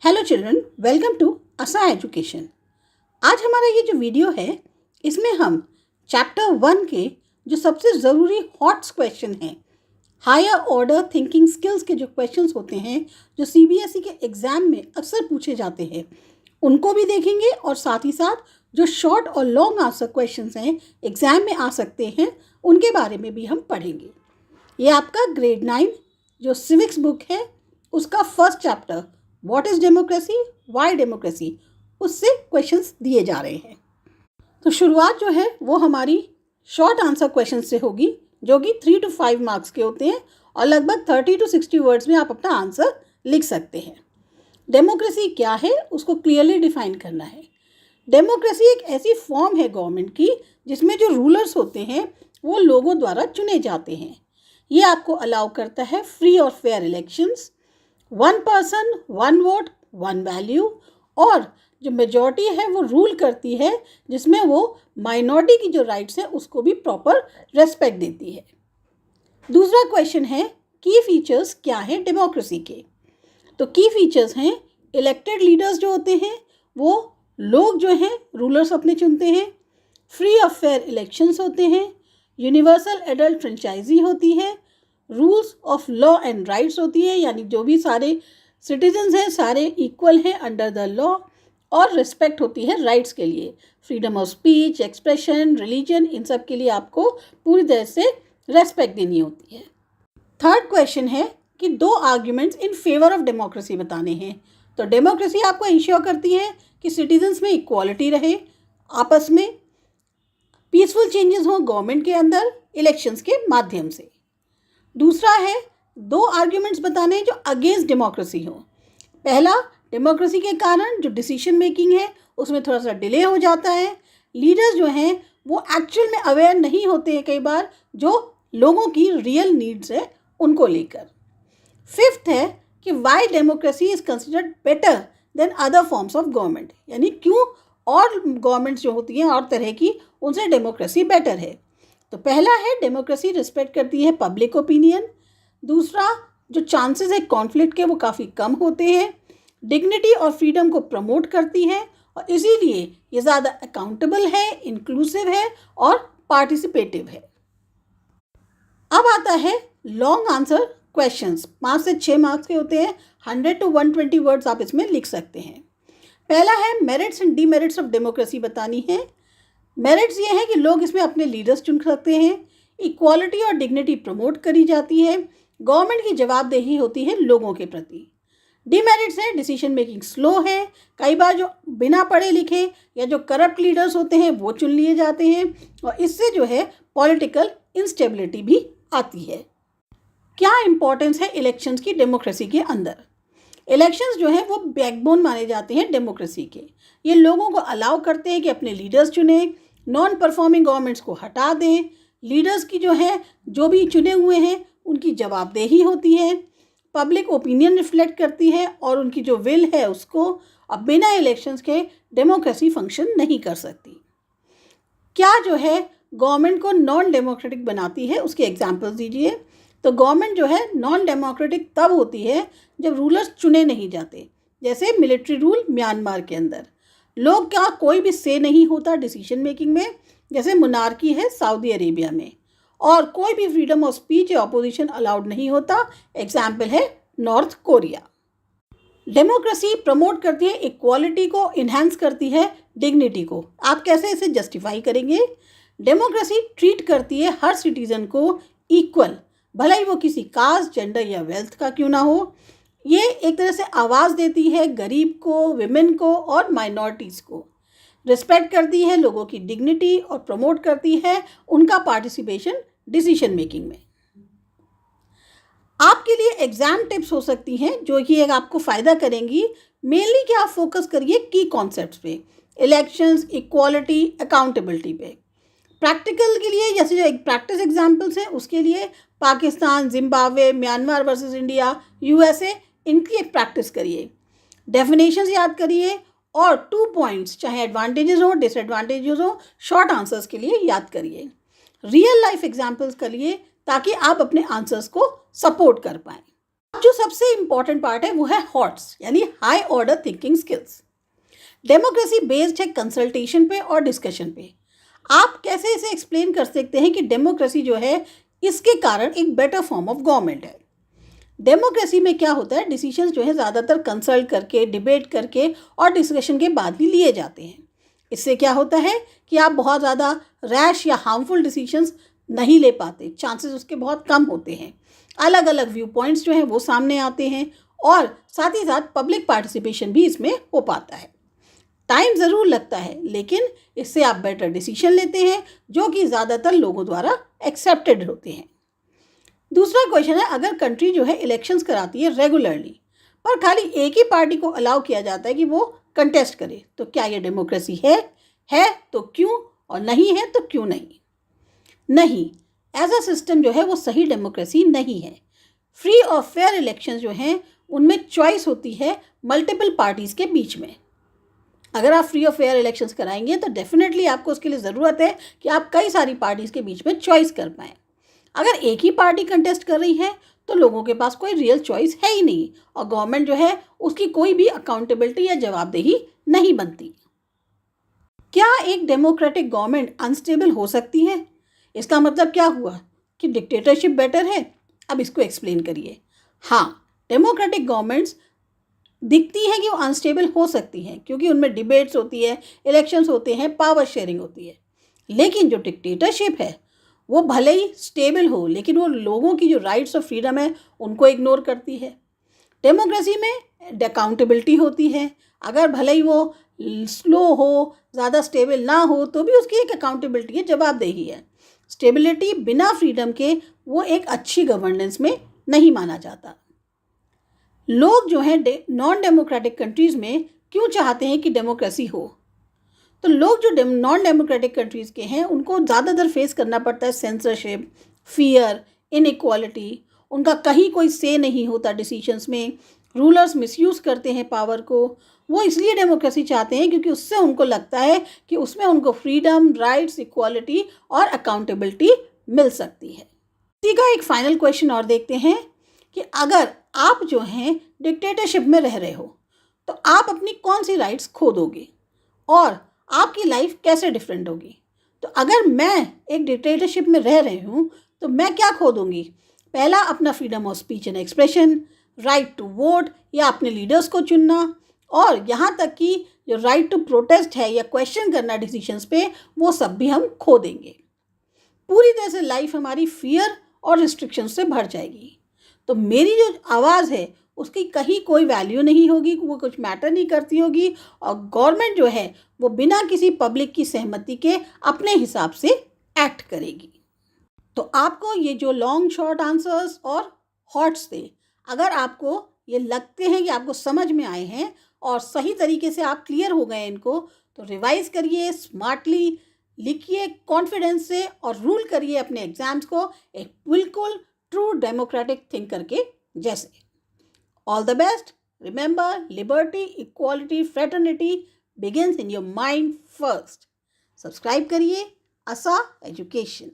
Hello children, welcome to असा education. आज हमारा ये जो वीडियो है इसमें हम चैप्टर 1 के जो सबसे ज़रूरी हॉट्स क्वेश्चन हैं, हायर ऑर्डर थिंकिंग स्किल्स के जो क्वेश्चंस होते हैं जो सीबीएसई के एग्ज़ाम में अक्सर पूछे जाते हैं, उनको भी देखेंगे और साथ ही साथ जो शॉर्ट और लॉन्ग आंसर क्वेश्चंस हैं एग्ज़ाम में आ सकते हैं उनके बारे में भी हम पढ़ेंगे। ये आपका ग्रेड 9 जो सिविक्स बुक है उसका first chapter what is democracy, Y democracy, उससे क्वेश्चंस दिए जा रहे हैं। तो शुरुआत जो है वो हमारी शॉर्ट आंसर क्वेश्चन से होगी जो कि 3 to 5 मार्क्स के होते हैं और लगभग 30 to 60 वर्ड्स में आप अपना आंसर लिख सकते हैं। डेमोक्रेसी क्या है उसको क्लियरली डिफाइन करना है। डेमोक्रेसी एक ऐसी फॉर्म है गवर्नमेंट की जिसमें जो रूलर्स होते हैं वो लोगों द्वारा चुने जाते हैं। ये आपको अलाउ करता है फ्री और fair elections, 1 person 1 vote 1 value, और जो मेजॉरिटी है वो रूल करती है जिसमें वो माइनॉरिटी की जो राइट्स हैं उसको भी प्रॉपर रेस्पेक्ट देती है। दूसरा क्वेश्चन है की फीचर्स क्या हैं डेमोक्रेसी के। तो की फीचर्स हैं इलेक्टेड लीडर्स जो होते हैं वो लोग जो हैं रूलर्स अपने चुनते हैं, फ्री और फेयर इलेक्शंस होते हैं, यूनिवर्सल एडल्ट फ्रेंचाइजी होती है, rules of law and rights होती है, यानी जो भी सारे सिटीजन्स हैं सारे इक्वल हैं अंडर द लॉ, और रिस्पेक्ट होती है राइट्स के लिए, freedom of speech, expression, religion, इन सब के लिए आपको पूरी तरह से रेस्पेक्ट देनी होती है। थर्ड क्वेश्चन है कि 2 arguments in favour of democracy बताने हैं। तो डेमोक्रेसी आपको इंश्योर करती है कि सिटीजन्स में इक्वालिटी रहे, आपस में पीसफुल चेंजेस हों गवर्नमेंट के अंदर इलेक्शंस के माध्यम से। दूसरा है 2 आर्ग्यूमेंट्स बताने जो अगेंस्ट डेमोक्रेसी हो। पहला, डेमोक्रेसी के कारण जो डिसीजन मेकिंग है उसमें थोड़ा सा डिले हो जाता है, लीडर्स जो हैं वो एक्चुअल में अवेयर नहीं होते हैं कई बार जो लोगों की रियल नीड्स है उनको लेकर। फिफ्थ है कि Y democracy is considered better than other forms of government, यानी क्यों और गवर्नमेंट्स जो होती हैं और तरह की उनसे डेमोक्रेसी बेटर है। तो पहला है डेमोक्रेसी रिस्पेक्ट करती है पब्लिक ओपिनियन। दूसरा, जो चांसेस है कॉन्फ्लिक्ट के वो काफ़ी कम होते हैं, डिग्निटी और फ्रीडम को प्रमोट करती है और इसीलिए ये ज़्यादा अकाउंटेबल है, इंक्लूसिव है और पार्टिसिपेटिव है। अब आता है लॉन्ग आंसर क्वेश्चंस, 5 से 6 मार्क्स के होते हैं, 100 to 120 वर्ड्स आप इसमें लिख सकते हैं। पहला है merits and demerits of democracy बतानी है। मेरिट्स ये है कि लोग इसमें अपने लीडर्स चुन सकते हैं, इक्वालिटी और डिग्निटी प्रमोट करी जाती है, गवर्नमेंट की जवाबदेही होती है लोगों के प्रति। डीमेरिट्स है डिसीजन मेकिंग स्लो है, कई बार जो बिना पढ़े लिखे या जो करप्ट लीडर्स होते हैं वो चुन लिए जाते हैं और इससे जो है पॉलिटिकल इंस्टेबिलिटी भी आती है। क्या इंपॉर्टेंस है इलेक्शंस की डेमोक्रेसी के अंदर। इलेक्शंस जो है वो बैकबोन माने जाते हैं डेमोक्रेसी के। ये लोगों को अलाउ करते हैं कि अपने लीडर्स चुने, नॉन परफॉर्मिंग गवर्नमेंट्स को हटा दें, लीडर्स की जो है जो भी चुने हुए हैं उनकी जवाबदेही होती है, पब्लिक ओपिनियन रिफ्लेक्ट करती है और उनकी जो विल है उसको अब बिना इलेक्शंस के डेमोक्रेसी फंक्शन नहीं कर सकती। क्या जो है गवर्नमेंट को नॉन डेमोक्रेटिक बनाती है उसके एग्जाम्पल्स दीजिए। तो गवर्नमेंट जो है नॉन डेमोक्रेटिक तब होती है जब रूलर्स चुने नहीं जाते, जैसे मिलिट्री रूल म्यांमार के अंदर, लोग का कोई भी से नहीं होता डिसीजन मेकिंग में, जैसे मोनार्की है सऊदी अरेबिया में, और कोई भी फ्रीडम ऑफ स्पीच या अपोजिशन अलाउड नहीं होता, एग्जाम्पल है नॉर्थ कोरिया। डेमोक्रेसी प्रमोट करती है इक्वालिटी को, इन्हांस करती है डिग्निटी को। आप कैसे इसे जस्टिफाई करेंगे। डेमोक्रेसी ट्रीट करती है हर सिटीजन को इक्वल, भले ही वो किसी कास्ट, जेंडर या वेल्थ का क्यों ना हो। ये एक तरह से आवाज़ देती है गरीब को, विमेन को और माइनॉरिटीज़ को, रिस्पेक्ट करती है लोगों की डिग्निटी और प्रमोट करती है उनका पार्टिसिपेशन डिसीजन मेकिंग में। आपके लिए एग्जाम टिप्स हो सकती हैं जो कि एक आपको फ़ायदा करेंगी। मेनली कि आप फोकस करिए की कॉन्सेप्ट्स पे, इलेक्शंस, इक्वालिटी, अकाउंटेबिलिटी पे। प्रैक्टिकल के लिए जैसे जो एक प्रैक्टिस एग्जाम्पल्स हैं उसके लिए Pakistan, Zimbabwe, Myanmar versus India, USA, इनकी एक प्रैक्टिस करिए, डेफिनेशंस याद करिए और 2 पॉइंट्स चाहे एडवांटेजेस हो डिसएडवांटेजेस हो शॉर्ट आंसर्स के लिए याद करिए। रियल लाइफ एग्जाम्पल्स करिए ताकि आप अपने आंसर्स को सपोर्ट कर पाएँ। जो सबसे इंपॉर्टेंट पार्ट है वो है हॉट्स, यानी high order thinking skills. Democracy based है कंसल्टेशन पे और डिस्कशन पे। आप कैसे इसे एक्सप्लेन कर सकते हैं कि डेमोक्रेसी जो है इसके कारण एक बेटर फॉर्म ऑफ गवर्नमेंट है। डेमोक्रेसी में क्या होता है, डिसीजंस जो है ज़्यादातर कंसल्ट करके, डिबेट करके और डिस्कशन के बाद ही लिए जाते हैं। इससे क्या होता है कि आप बहुत ज़्यादा रैश या हार्मफुल डिसीजंस नहीं ले पाते, चांसेस उसके बहुत कम होते हैं। अलग अलग व्यू पॉइंट्स जो हैं वो सामने आते हैं और साथ ही साथ पब्लिक पार्टिसिपेशन भी इसमें हो पाता है। टाइम ज़रूर लगता है, लेकिन इससे आप बेटर डिसीजन लेते हैं जो कि ज़्यादातर लोगों द्वारा एक्सेप्टेड होते हैं। दूसरा क्वेश्चन है, अगर कंट्री जो है इलेक्शंस कराती है रेगुलरली पर खाली एक ही पार्टी को अलाउ किया जाता है कि वो कंटेस्ट करे, तो क्या ये डेमोक्रेसी है तो क्यों, और नहीं है तो क्यों नहीं? नहीं, एज अ सिस्टम जो है वो सही डेमोक्रेसी नहीं है। फ्री और फेयर इलेक्शंस जो हैं उनमें चॉइस होती है मल्टीपल पार्टीज़ के बीच में। अगर आप फ्री और फेयर इलेक्शंस कराएंगे तो डेफिनेटली आपको उसके लिए ज़रूरत है कि आप कई सारी पार्टीज़ के बीच में चॉइस कर पाएँ। अगर एक ही पार्टी कंटेस्ट कर रही है तो लोगों के पास कोई रियल चॉइस है ही नहीं और गवर्नमेंट जो है उसकी कोई भी अकाउंटेबिलिटी या जवाबदेही नहीं बनती। क्या एक डेमोक्रेटिक गवर्नमेंट अनस्टेबल हो सकती है? इसका मतलब क्या हुआ कि डिक्टेटरशिप बेटर है? अब इसको एक्सप्लेन करिए। हाँ, डेमोक्रेटिक गवर्नमेंट्स दिखती है कि वो अनस्टेबल हो सकती हैं क्योंकि उनमें डिबेट्स होती है, इलेक्शंस होते हैं, पावर शेयरिंग होती है। लेकिन जो डिक्टेटरशिप है वो भले ही स्टेबल हो लेकिन वो लोगों की जो राइट्स और फ्रीडम है उनको इग्नोर करती है। डेमोक्रेसी में अकाउंटेबिलिटी होती है, अगर भले ही वो स्लो हो, ज़्यादा स्टेबल ना हो तो भी उसकी एक अकाउंटेबिलिटी है, जवाबदेही है। स्टेबिलिटी बिना फ्रीडम के वो एक अच्छी गवर्नेंस में नहीं माना जाता। लोग जो हैं नॉन डेमोक्रेटिक कंट्रीज़ में क्यों चाहते हैं कि डेमोक्रेसी हो? तो लोग जो नॉन डेमोक्रेटिक कंट्रीज़ के हैं उनको ज़्यादातर फेस करना पड़ता है सेंसरशिप, फियर, इनइक्वालिटी। उनका कहीं कोई से नहीं होता डिसीजंस में, रूलर्स मिसयूज़ करते हैं पावर को। वो इसलिए डेमोक्रेसी चाहते हैं क्योंकि उससे उनको लगता है कि उसमें उनको फ्रीडम, राइट्स, इक्वालिटी और अकाउंटेबिलिटी मिल सकती है। इसी का एक फाइनल क्वेश्चन और देखते हैं कि अगर आप जो हैं डिक्टेटरशिप में रह रहे हो तो आप अपनी कौन सी राइट्स खो दोगे और आपकी लाइफ कैसे डिफरेंट होगी? तो अगर मैं एक डिक्टेटरशिप में रह रही हूँ तो मैं क्या खो दूँगी? पहला, अपना freedom of speech and expression, right to vote या अपने लीडर्स को चुनना, और यहाँ तक कि जो राइट टू प्रोटेस्ट है या क्वेश्चन करना डिसीजंस पे, वो सब भी हम खो देंगे। पूरी तरह से लाइफ हमारी फियर और रिस्ट्रिक्शन से भर जाएगी। तो मेरी जो आवाज़ है उसकी कहीं कोई वैल्यू नहीं होगी, वो कुछ मैटर नहीं करती होगी और गवर्नमेंट जो है वो बिना किसी पब्लिक की सहमति के अपने हिसाब से एक्ट करेगी। तो आपको ये जो लॉन्ग शॉर्ट आंसर्स और हॉट्स थे, अगर आपको ये लगते हैं कि आपको समझ में आए हैं और सही तरीके से आप क्लियर हो गए इनको, तो रिवाइज करिए, स्मार्टली लिखिए, कॉन्फिडेंस से, और रूल करिए अपने एग्जाम्स को एक बिल्कुल ट्रू डेमोक्रेटिक थिंकर के जैसे। All the best. Remember, liberty, equality, fraternity begins in your mind first. Subscribe करिए आसा एजुकेशन।